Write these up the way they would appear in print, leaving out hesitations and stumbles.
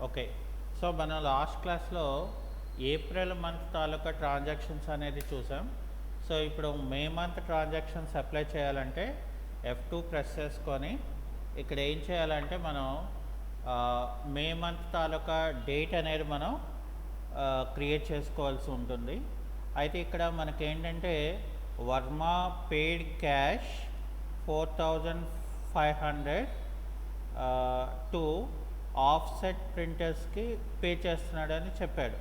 Okay. So, మనం last క్లాస్‌లో April month తాలూకా transactions అనేది చూసాం. సో, ఇప్పుడు మే మంత్ ట్రాన్సాక్షన్స్ అప్లై చేయాలంటే F2 ప్రెస్ చేసుకొని ఇక్కడ ఏం చేయాలంటే మనం మే మంత్ తాలూకా డేట్ అనేది మనం క్రియేట్ చేసుకోవాల్సి ఉంటుంది. అయితే ఇక్కడ మనకేంటంటే Varma paid cash 4500 to offset ప్రింటర్స్కి పే చేస్తున్నాడని చెప్పాడు.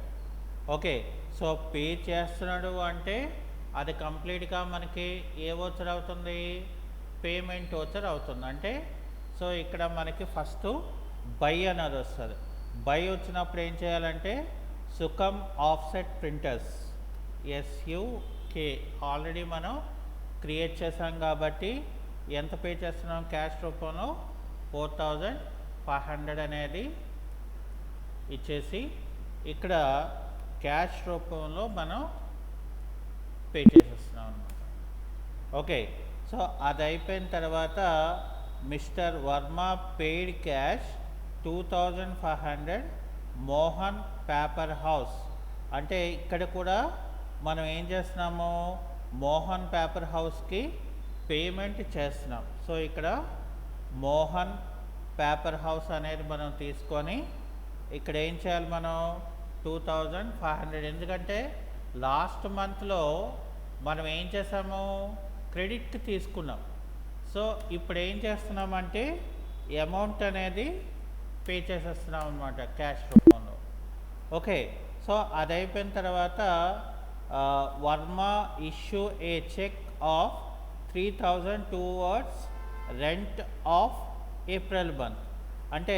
ఓకే. సో పే చేస్తున్నాడు అంటే అది కంప్లీట్గా మనకి ఏ వోచర్ అవుతుంది, పేమెంట్ వోచర్ అవుతుంది. అంటే సో ఇక్కడ మనకి ఫస్ట్ బై అనేది వస్తుంది. బై వచ్చినప్పుడు ఏం చేయాలంటే సుఖం ఆఫ్సెట్ ప్రింటర్స్ SUK ఆల్రెడీ మనం క్రియేట్ చేసాం కాబట్టి ఎంత పే చేస్తున్నాం క్యాష్ రూపంలో 4500 అనేది ఇచ్చేసి ఇక్కడ క్యాష్ రూపంలో మనం పే చేసేస్తున్నాం అన్నమాట. ఓకే. సో అది అయిపోయిన తర్వాత mister Varma paid cash 2500 Mohan paper house. అంటే ఇక్కడ కూడా మనం ఏం చేస్తున్నాము, మోహన్ పేపర్ హౌస్కి పేమెంట్ చేస్తున్నాం. సో ఇక్కడ మోహన్ పేపర్ హౌస్ అనేది మనం తీసుకొని ఇక్కడ ఏం చేయాలి, మనం 2500. ఎందుకంటే లాస్ట్ మంత్లో మనం ఏం చేసాము, క్రెడిట్ తీసుకున్నాం. సో ఇప్పుడు ఏం చేస్తున్నామంటే అమౌంట్ అనేది పే చేసేస్తున్నాం అన్నమాట క్యాష్ రూపంలో. ఓకే. సో అది అయిపోయిన తర్వాత Varma issue a cheque of 3000 towards rent of April month. అంటే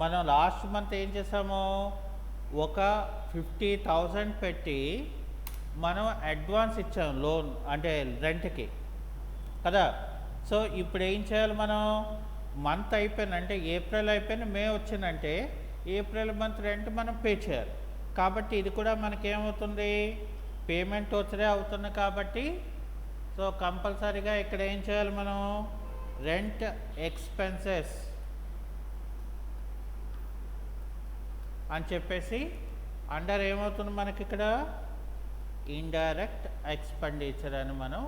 మనం లాస్ట్ మంత్ ఏం చేసాము, ఒక 50,000 పెట్టి మనం అడ్వాన్స్ ఇచ్చాం లోన్, అంటే రెంట్కి కదా. సో ఇప్పుడు ఏం చేయాలి, మనం మంత్ అయిపోయిన అంటే ఏప్రిల్ అయిపోయిన మే వచ్చిందంటే ఏప్రిల్ మంత్ రెంట్ మనం పే చేయాలి. కాబట్టి ఇది కూడా మనకేమవుతుంది, పేమెంట్ వచ్చే అవుతుంది. కాబట్టి సో కంపల్సరీగా ఇక్కడ ఏం చేయాలి, మనం రెంట్ ఎక్స్పెన్సెస్ అని చెప్పేసి అండర్ ఏమవుతుంది మనకి ఇక్కడ ఇండైరెక్ట్ ఎక్స్పెండిచర్ అని మనం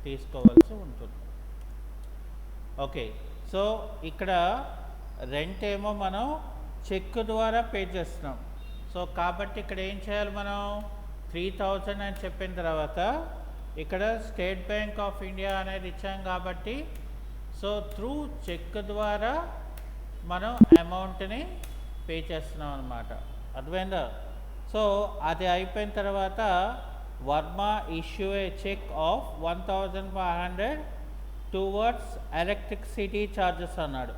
తీసుకోవాల్సి ఉంటుంది. ఓకే. సో ఇక్కడ రెంట్ ఏమో మనం చెక్ ద్వారా పే చేస్తున్నాం. సో కాబట్టి ఇక్కడ ఏం చేయాలి, మనం 3000 అని చెప్పిన తర్వాత ఇక్కడ స్టేట్ బ్యాంక్ ఆఫ్ ఇండియా అనేది ఇచ్చాం కాబట్టి సో త్రూ చెక్ ద్వారా మనం అమౌంట్ని పే చేస్తున్నాం అన్నమాట. అర్థమైందా? సో అది అయిపోయిన తర్వాత Varma issue a cheque of 1500 towards electricity charges అన్నాడు.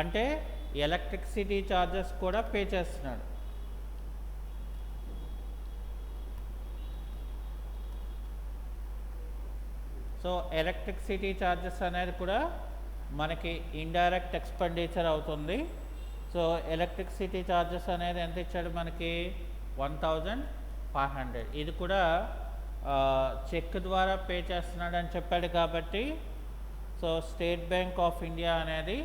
అంటే ఎలక్ట్రిసిటీ ఛార్జెస్ కూడా పే చేస్తున్నాడు. సో ఎలక్ట్రిసిటీ ఛార్జెస్ అనేది కూడా మనకి ఇండైరెక్ట్ ఎక్స్పెండిచర్ అవుతుంది. సో ఎలక్ట్రిసిటీ ఛార్జెస్ అనేది ఎంత ఇచ్చాడు మనకి, 1500. ఇది కూడా చెక్ ద్వారా పే చేస్తున్నాడు అని చెప్పాడు కాబట్టి so state bank of India అనేది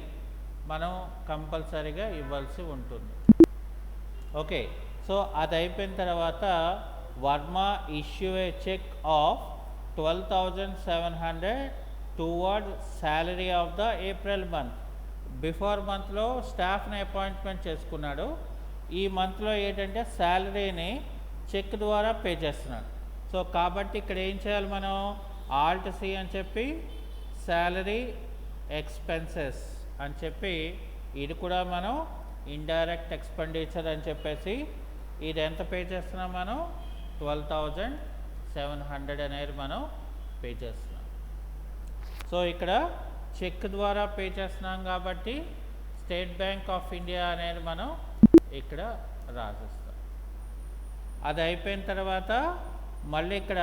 మనం కంపల్సరీగా ఇవ్వాల్సి ఉంటుంది. ఓకే. సో అది అయిపోయిన తర్వాత Varma issue a cheque of 12,700 toward salary of the April month. Before మంత్లో స్టాఫ్ని అపాయింట్మెంట్ చేసుకున్నాడు. ఈ మంత్లో ఏంటంటే శాలరీని చెక్ ద్వారా పే చేస్తున్నాడు. సో కాబట్టి ఇక్కడ ఏం చేయాలి, మనం ఆల్ట్ సి అని చెప్పి శాలరీ ఎక్స్పెన్సెస్ అని చెప్పి ఇది కూడా మనం ఇండైరెక్ట్ ఎక్స్పెండిచర్ అని చెప్పేసి ఇది ఎంత పే చేస్తున్నాం, మనం 12,700 అనేది మనం పే చేస్తున్నాం. సో ఇక్కడ చెక్ ద్వారా పే చేస్తున్నాం కాబట్టి స్టేట్ బ్యాంక్ ఆఫ్ ఇండియా అనేది మనం ఇక్కడ రాసిస్తాం. అది అయిపోయిన తర్వాత మళ్ళీ ఇక్కడ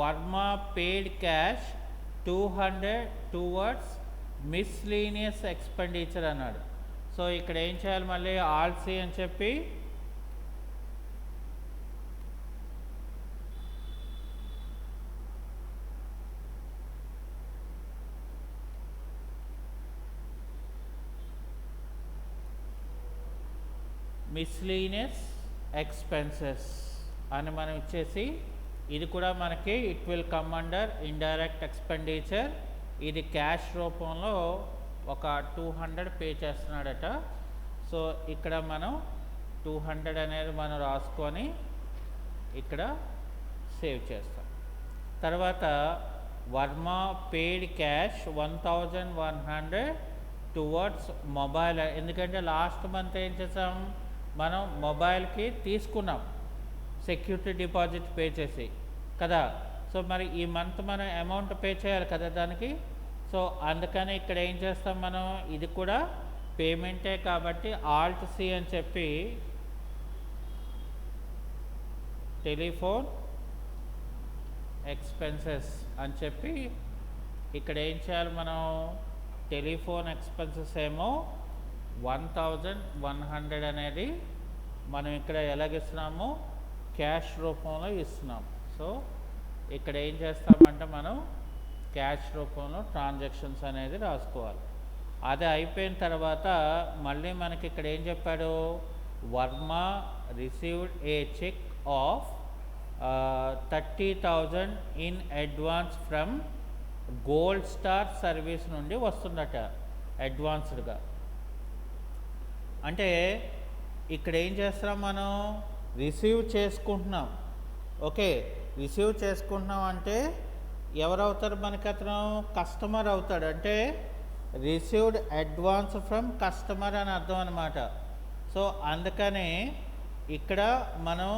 Varma paid cash 200 towards miscellaneous expenditure అన్నాడు. సో ఇక్కడ ఏం చేయాలి, మళ్ళీ ఆల్సీ అని చెప్పి మిస్లీనియస్ ఎక్స్పెన్సెస్ అని మనం ఇచ్చేసి, ఇది కూడా మనకి it will come under indirect expenditure. ఇది క్యాష్ రూపంలో ఒక 200 పే చేస్తున్నాడట. సో ఇక్కడ మనం 200 అనేది మనం రాసుకొని ఇక్కడ సేవ్ చేస్తాం. తర్వాత వర్మ పేడ్ క్యాష్ 1100 టువర్డ్స్ మొబైల్. ఎందుకంటే లాస్ట్ మంత్ ఏం చేసాం, మనం మొబైల్కి తీసుకున్నాం సెక్యూరిటీ డిపాజిట్ పే చేసి కదా. సో మరి ఈ మంత్ మనం అమౌంట్ పే చేయాలి కదా దానికి. సో అందుకని ఇక్కడ ఏం చేస్తాం మనం, ఇది కూడా పేమెంటే కాబట్టి ఆల్ట్ సి అని చెప్పి టెలిఫోన్ ఎక్స్పెన్సెస్ అని చెప్పి ఇక్కడ ఏం చేయాలి మనం, టెలిఫోన్ ఎక్స్పెన్సెస్ ఏమో 1100 అనేది మనం ఇక్కడ ఎలాగిస్తున్నాము, క్యాష్ రూపంలో ఇస్తున్నాం. సో ఇక్కడ ఏం చేస్తామంటే మనం క్యాష్ రూపంలో ట్రాన్సాక్షన్స్ అనేది రాసుకోవాలి. అది అయిపోయిన తర్వాత మళ్ళీ మనకి ఇక్కడ ఏం చెప్పాడు, Varma received a cheque of 30,000 in advance from gold star service నుండి వస్తుందట అడ్వాన్స్డ్గా. అంటే ఇక్కడ ఏం చేస్తున్నాం మనం, రిసీవ్ చేసుకుంటున్నాం. ఓకే, రిసీవ్ చేసుకుంటున్నాం అంటే ఎవరవుతారు మనకి, అతను కస్టమర్ అవుతాడు. అంటే రిసీవ్డ్ అడ్వాన్స్ ఫ్రమ్ కస్టమర్ అని అర్థం అనమాట. సో అందుకని ఇక్కడ మనం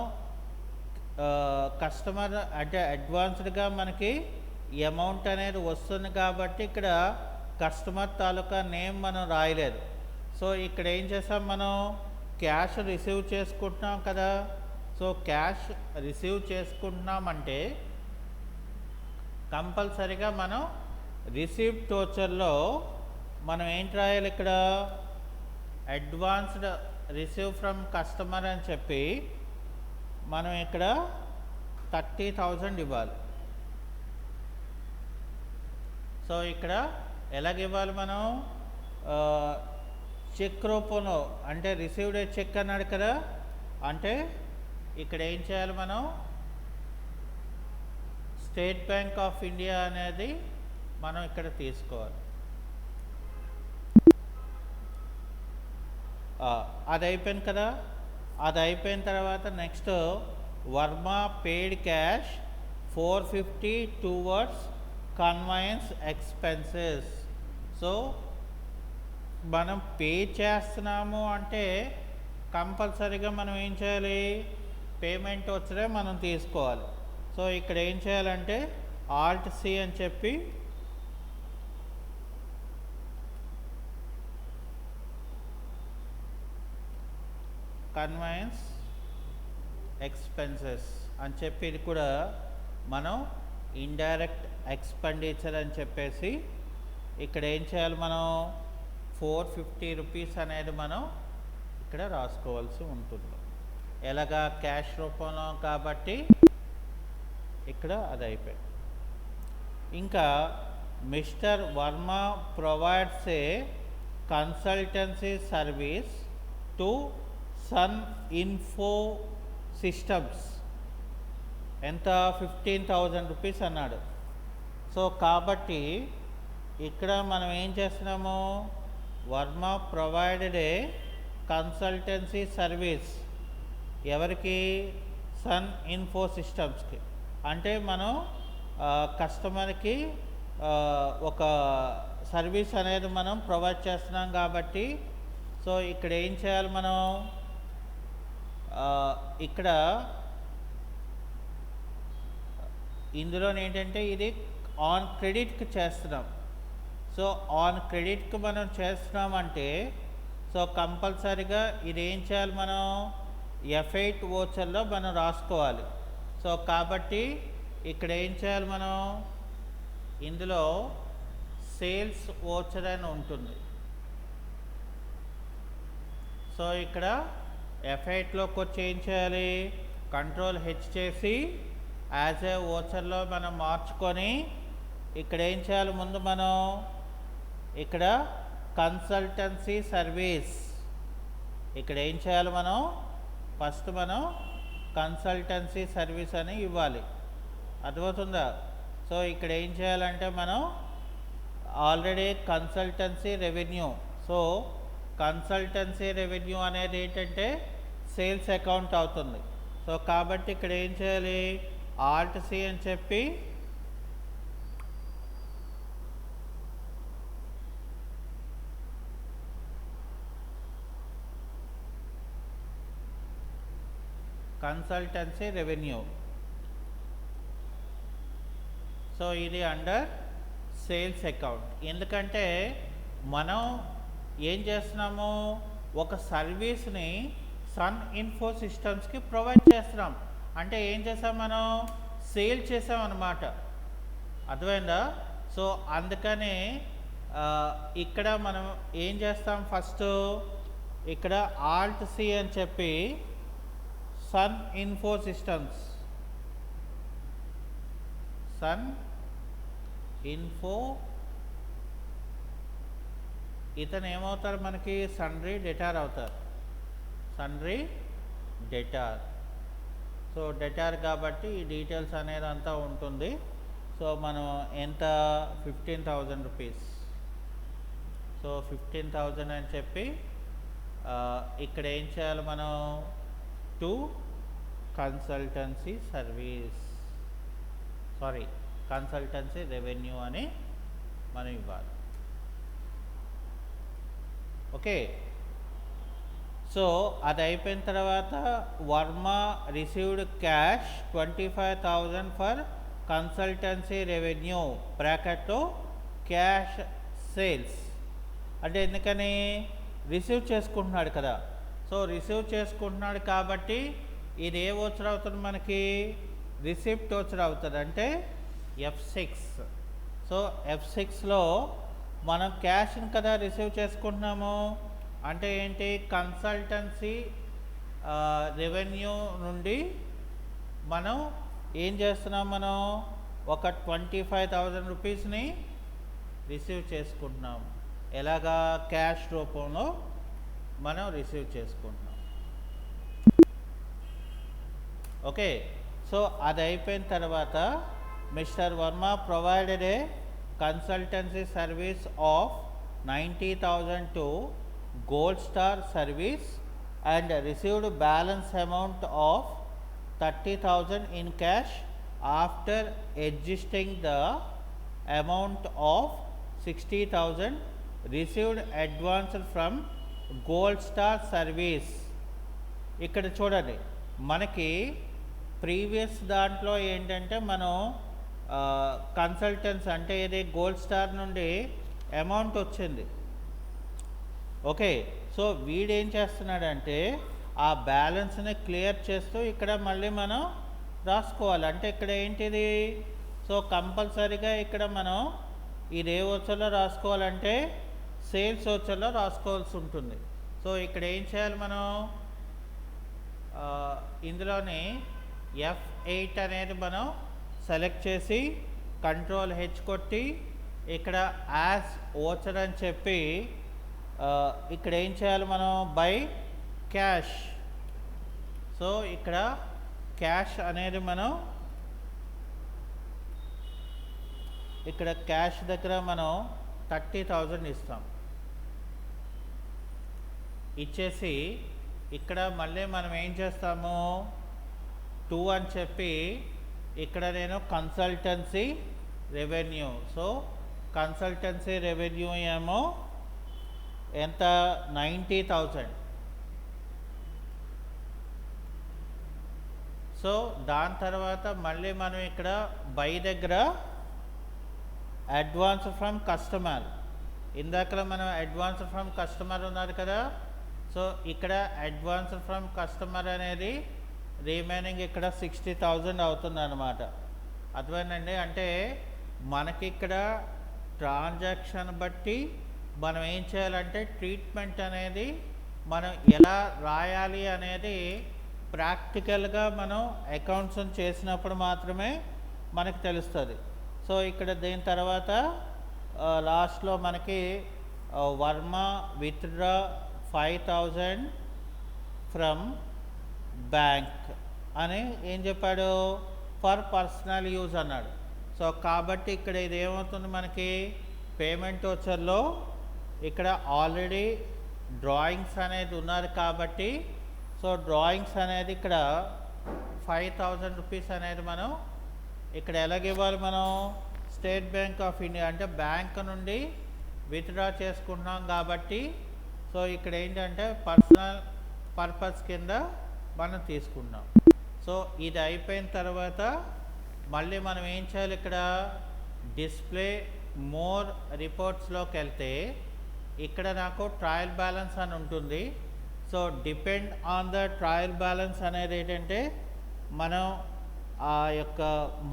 కస్టమర్ అంటే అడ్వాన్స్డ్గా మనకి అమౌంట్ అనేది వస్తుంది కాబట్టి ఇక్కడ కస్టమర్ తాలూకా నేమ్ మనం రాయలేదు. సో ఇక్కడ ఏం చేసాం మనం, క్యాష్ రిసీవ్ చేసుకుంటున్నాం కదా. సో క్యాష్ రిసీవ్ చేసుకుంటున్నామంటే కంపల్సరీగా మనం రిసీప్ట్ వోచర్లో మనం ఏంటి రాయాలి, ఇక్కడ అడ్వాన్స్డ్ రిసీవ్ ఫ్రమ్ కస్టమర్ అని చెప్పి మనం ఇక్కడ 30,000 ఇవ్వాలి. సో ఇక్కడ ఎలాగివ్వాలి మనం, చెక్ రూపంలో, అంటే రిసీవ్డ్ ఏ చెక్ అన్నాడు కదా. అంటే ఇక్కడ ఏం చేయాలి మనం, స్టేట్ బ్యాంక్ ఆఫ్ ఇండియా అనేది మనం ఇక్కడ తీసుకోవాలి. అది అయిపోయింది కదా. అది అయిపోయిన తర్వాత నెక్స్ట్ వర్మ పేడ్ క్యాష్ 450 టువర్డ్స్ కన్వయన్స్ ఎక్స్పెన్సెస్. సో మనం పే చేస్తున్నాము అంటే కంపల్సరీగా మనం ఏం చేయాలి, పేమెంట్ వచ్చే మనం తీసుకోవాలి. సో ఇక్కడ ఏం చేయాలంటే ఆల్ట్ సి అని చెప్పి కన్వయన్స్ ఎక్స్పెన్సెస్ అని చెప్పి ఇది కూడా మనం ఇండైరెక్ట్ ఎక్స్పెండిచర్ అని చెప్పేసి ఇక్కడ ఏం చేయాలి, మనం 450 రూపీస్ అనేది మనం ఇక్కడ రాసుకోవాల్సి ఉంటుంది. ఎలాగా, క్యాష్ రూపంలో కాబట్టి ఇక్కడ అది అయిపోయింది. ఇంకా mister Varma provides a consultancy service to sun info systems. ఎంత, 15,000 రూపీస్ అన్నాడు. సో కాబట్టి ఇక్కడ మనం ఏం చేస్తున్నాము, వర్మ ప్రొవైడెడ్ ఏ కన్సల్టెన్సీ సర్వీస్ ఎవరికి, సన్ ఇన్ఫో సిస్టమ్స్కి. అంటే మనం కస్టమర్కి ఒక సర్వీస్ అనేది మనం ప్రొవైడ్ చేస్తున్నాం కాబట్టి సో ఇక్కడ ఏం చేయాలి మనం, ఇక్కడ ఇందులో ఏంటంటే ఇది ఆన్ క్రెడిట్కి చేస్తున్నాం. సో ఆన్ క్రెడిట్కి మనం చేస్తున్నామంటే సో కంపల్సరీగా ఇది ఏం చేయాలి, మనం F8 వోచర్లో మనం రాసుకోవాలి. సో కాబట్టి ఇక్కడ ఏం చేయాలి, మనం ఇందులో సేల్స్ వోచర్ అని ఉంటుంది. సో ఇక్కడ F8లోకి వచ్చి ఏం చేయాలి, కంట్రోల్ H చేసి యాజ్ ఏ వోచర్లో మనం మార్చుకొని ఇక్కడ ఏం చేయాలి, ముందు మనం ఇక్కడ కన్సల్టెన్సీ సర్వీస్ ఇక్కడ ఏం చేయాలి మనం, ఫస్ట్ మనం కన్సల్టెన్సీ సర్వీస్ అని ఇవ్వాలి, అర్థమవుతుందా? సో ఇక్కడ ఏం చేయాలంటే మనం already consultancy revenue, so consultancy revenue అనేది ఏంటంటే సేల్స్ అకౌంట్ అవుతుంది. సో కాబట్టి ఇక్కడ ఏం చేయాలి, ఆల్ట్ సి అని చెప్పి కన్సల్టెన్సీ రెవెన్యూ. సో ఇది అండర్ సేల్స్ అకౌంట్. ఎందుకంటే మనం ఏం చేస్తున్నాము, ఒక సర్వీస్ని సన్ ఇన్ఫో సిస్టమ్స్కి ప్రొవైడ్ చేస్తున్నాం. అంటే ఏం చేసాం, మనం సేల్ చేసాం అన్నమాట, అర్థమైందా? సో అందుకని ఇక్కడ మనం ఏం చేస్తాం, ఫస్ట్ ఇక్కడ ఆల్ట్ సి అని చెప్పి sun info systems, sun info, ఇతను ఏమవుతారు మనకి, సన్రీ డెటార్ అవుతారు, సన్రీ డెటార్. సో డెటార్ కాబట్టి ఈ డీటెయిల్స్ అనేది అంతా ఉంటుంది. సో మనం ఎంత, 15,000 రూపీస్. సో 15,000 అని చెప్పి ఇక్కడ ఏం చేయాలి మనం, to consultancy service, sorry consultancy revenue అని మనం ఇవ్వాలి. ఓకే, సో అది అయిపోయిన తర్వాత Varma received cash 25,000 for consultancy revenue బ్రాకెట్లో క్యాష్ సేల్స్. అంటే ఎందుకని, రిసీవ్ చేసుకుంటున్నాడు కదా. సో రిసీవ్ చేసుకుంటున్నాడు కాబట్టి ఇది ఏ వోచర్ అవుతుంది మనకి, రిసిప్ట్ వోచర్ అవుతుంది, అంటే F6. సో F6లో మనం క్యాష్ని కదా రిసీవ్ చేసుకుంటున్నాము, అంటే ఏంటి, కన్సల్టెన్సీ రెవెన్యూ నుండి మనం ఏం చేస్తున్నాం, మనం ఒక 25,000 రూపీస్ని రిసీవ్ చేసుకుంటున్నాం. ఎలాగా, క్యాష్ రూపంలో మనం రిసీవ్ చేసుకుంటున్నాం. ఓకే, సో అది అయిపోయిన తర్వాత mister Varma provided A consultancy service of 90,000 to gold star service and received balance amount of 30,000 in cash after adjusting the amount of 60,000 received advance from gold star service. ఇక్కడ చూడండి, మనకి previous దాంట్లో ఏంటంటే మనం consultants అంటే ఇది గోల్డ్ స్టార్ నుండి amount వచ్చింది. ఓకే, సో వీడేం చేస్తున్నాడంటే ఆ బ్యాలెన్స్ని క్లియర్ చేస్తూ ఇక్కడ మళ్ళీ మనం రాసుకోవాలి. అంటే ఇక్కడ ఏంటిది, సో కంపల్సరీగా ఇక్కడ మనం ఇది ఏ వోచర్లో రాసుకోవాలంటే సేల్స్ వోచర్లో రాసుకోవాల్సి ఉంటుంది. సో ఇక్కడ ఏం చేయాలి మనం, ఇందులోని F8 అనేది మనం సెలెక్ట్ చేసి Ctrl+H కొట్టి ఇక్కడ యాజ్ వోచర్ అని చెప్పి ఇక్కడ ఏం చేయాలి మనం, బై క్యాష్. సో ఇక్కడ క్యాష్ అనేది మనం ఇక్కడ క్యాష్ దగ్గర మనం 30,000 ఇస్తాం. ఇచ్చేసి ఇక్కడ మళ్ళీ మనం ఏం చేస్తాము, 2 అని చెప్పి ఇక్కడ నేను consultancy revenue, so consultancy revenue ఏమో ఎంత, 90,000. సో దాని తర్వాత మళ్ళీ మనం ఇక్కడ బై దగ్గర అడ్వాన్స్ ఫ్రమ్ కస్టమర్, ఇందాక మనం అడ్వాన్స్ ఫ్రమ్ కస్టమర్ ఉన్నారు కదా. సో ఇక్కడ అడ్వాన్స్ ఫ్రమ్ కస్టమర్ అనేది రిమైనింగ్ ఇక్కడ 60,000 అవుతుంది అన్నమాట. అర్థమైందండి, అంటే మనకి ఇక్కడ ట్రాన్సాక్షన్ బట్టి మనం ఏం చేయాలంటే ట్రీట్మెంట్ అనేది మనం ఎలా రాయాలి అనేది ప్రాక్టికల్గా మనం అకౌంట్స్ చేసినప్పుడు మాత్రమే మనకు తెలుస్తుంది. సో ఇక్కడ దీని తర్వాత లాస్ట్లో మనకి వర్మ విత్డ్రా 5,000 ఫ్రమ్ బ్యాంక్ అని ఏం చెప్పాడు, ఫర్ పర్సనల్ యూజ్ అన్నాడు. సో కాబట్టి ఇక్కడ ఇది ఏమవుతుంది మనకి, పేమెంట్ వచ్చర్లో ఇక్కడ ఆల్రెడీ డ్రాయింగ్స్ అనేది ఉన్నది కాబట్టి, సో డ్రాయింగ్స్ అనేది ఇక్కడ 5,000 రూపీస్ అనేది మనం ఇక్కడ ఎలాగివ్వాలి, మనం స్టేట్ బ్యాంక్ ఆఫ్ ఇండియా అంటే బ్యాంక్ నుండి విత్డ్రా చేసుకుంటున్నాం కాబట్టి, సో ఇక్కడ ఏంటంటే పర్సనల్ పర్పస్ కింద మనం తీసుకున్నాం. సో ఇది అయిపోయిన తర్వాత మళ్ళీ మనం ఏం చేయాలి, ఇక్కడ డిస్ప్లే మోర్ రిపోర్ట్స్లోకి వెళ్తే ఇక్కడ నాకు ట్రయల్ బ్యాలెన్స్ అని ఉంటుంది. So depend on the trial balance అనేది ఏంటంటే మనం ఆ యొక్క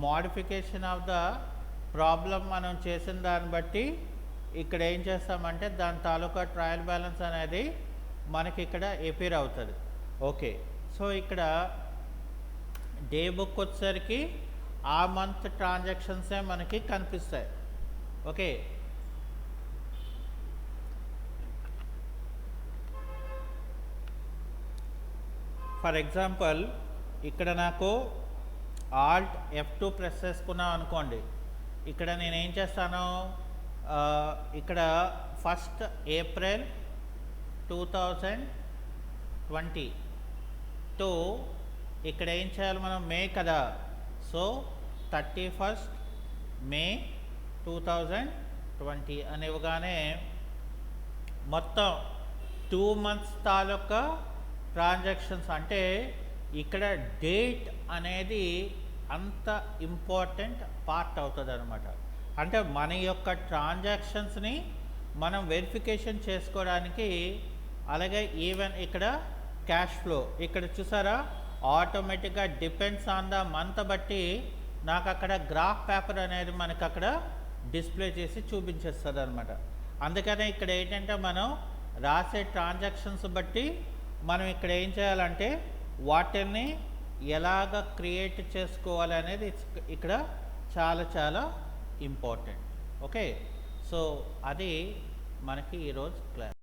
మోడిఫికేషన్ ఆఫ్ ద ప్రాబ్లం మనం చేసిన దాన్ని బట్టి ఇక్కడ ఏం చేస్తామంటే దాని తాలూకా ట్రయల్ బ్యాలెన్స్ అనేది మనకి ఇక్కడ ఎపీర్ అవుతుంది. ఓకే, సో ఇక్కడ డే బుక్ వచ్చేసరికి ఆ మంత్ ట్రాన్సాక్షన్సే మనకి కనిపిస్తాయి. ఓకే, ఫర్ ఎగ్జాంపుల్ ఇక్కడ నాకు ఆల్ట్ F2 ప్రెస్ చేసుకున్నాం అనుకోండి, ఇక్కడ నేను ఏం చేస్తాను, ఇక్కడ 1st April 2020 టు ఇక్కడ ఏం చేయాలి మనం, మే కదా, సో 31st May 2020 అని ఇవ్వగానే మొత్తం 2 months తాలూకా ట్రాన్సాక్షన్స్, అంటే ఇక్కడ డేట్ అనేది అంత ఇంపార్టెంట్ పార్ట్ అవుతుంది అనమాట. అంటే మన యొక్క ట్రాన్సాక్షన్స్ని మనం వెరిఫికేషన్ చేసుకోవడానికి, అలాగే ఈవెన్ ఇక్కడ క్యాష్ ఫ్లో ఇక్కడ చూసారా ఆటోమేటిక్గా డిపెండ్స్ ఆన్ ద మంత్ బట్టి నాకు అక్కడ గ్రాఫ్ పేపర్ అనేది మనకు అక్కడ డిస్ప్లే చేసి చూపించేస్తుంది అనమాట. అందుకనే ఇక్కడ ఏంటంటే మనం రాసే ట్రాన్సాక్షన్స్ బట్టి మనం ఇక్కడ ఏం చేయాలంటే వాటిని ఎలాగ క్రియేట్ చేసుకోవాలి అనేది ఇక్కడ చాలా చాలా ఇంపార్టెంట్. ఓకే, సో అది మనకి ఈరోజు క్లాస్.